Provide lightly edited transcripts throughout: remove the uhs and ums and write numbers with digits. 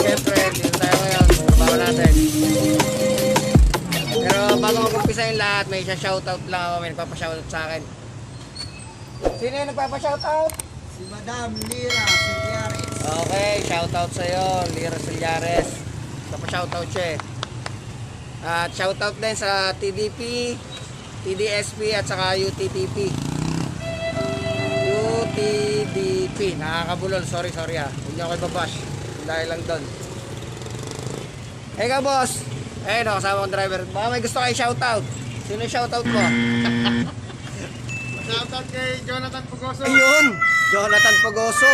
Siyempre, dito tayo ngayon. Trabaho natin. Pero bago mag-umpisa yung lahat, may shoutout lang ako. May nagpapa-shoutout sa akin. Sino yung nagpapa-shoutout? Si Madam Lira Silyares. Okay, shoutout sa'yo, Lira Silyares. Nagpapa-shoutout siya eh. At shoutout din sa TDP, TDSP at saka UTTP. UTDP, nakakabulol, sorry ah. Huwag niyo ako ibabash dahil lang doon. Ikaw boss, no, kasama kong driver. Baka may gusto kayo shoutout. Sino yung shoutout mo? Shoutout kay Jonathan Pugoso. Ayun, Jonathan Pugoso.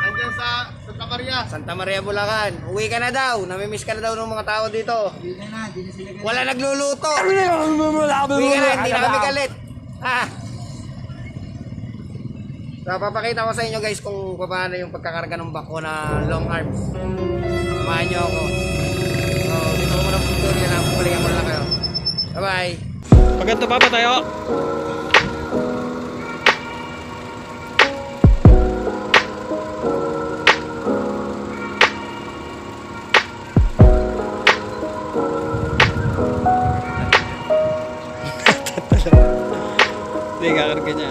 Nandiyan sa Santa Maria. Santa Maria, Bulacan. Uwi ka na daw, namimiss ka na daw ng mga tao dito. Hindi na sila ganun. Wala nagluluto. Uwi ka na, hindi na kami galit. So, papakita ko sa inyo guys kung paano yung pagkakarga ng backhoe na long arms. Samahan nyo ako. So, dito ko muna ng tutorial na pupulingan mo lang kayo. Bye bye. Pag ganito pa tayo. Hindi, kakarga niya.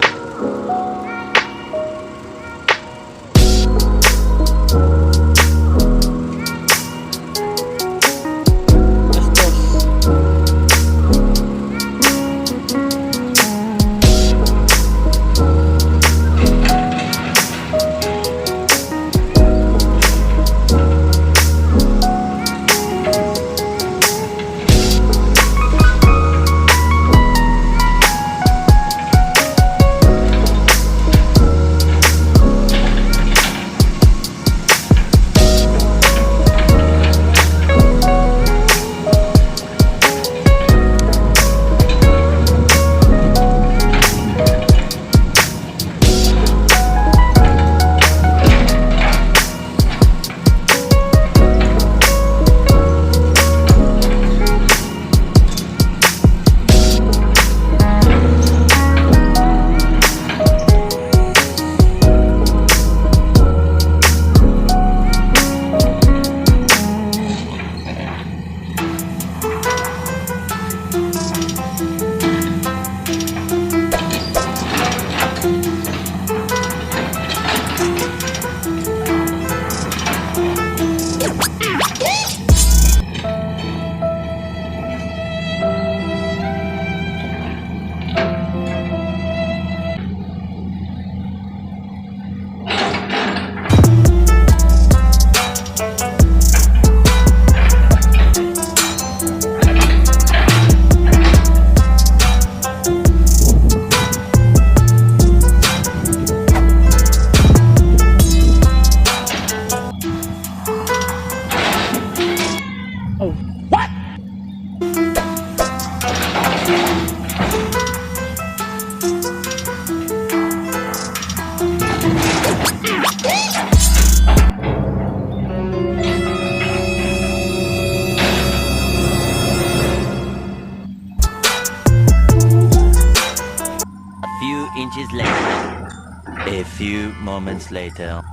Inches later. A few moments later.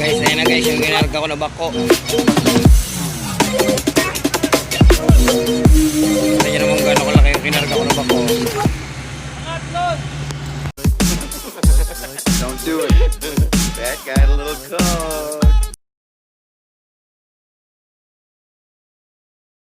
Guys, ayun na guys yung ginarga ko na backhoe. Kita nyo naman gano'n kalaki yung ginarga ko na backhoe. Don't do it. That got a little cold.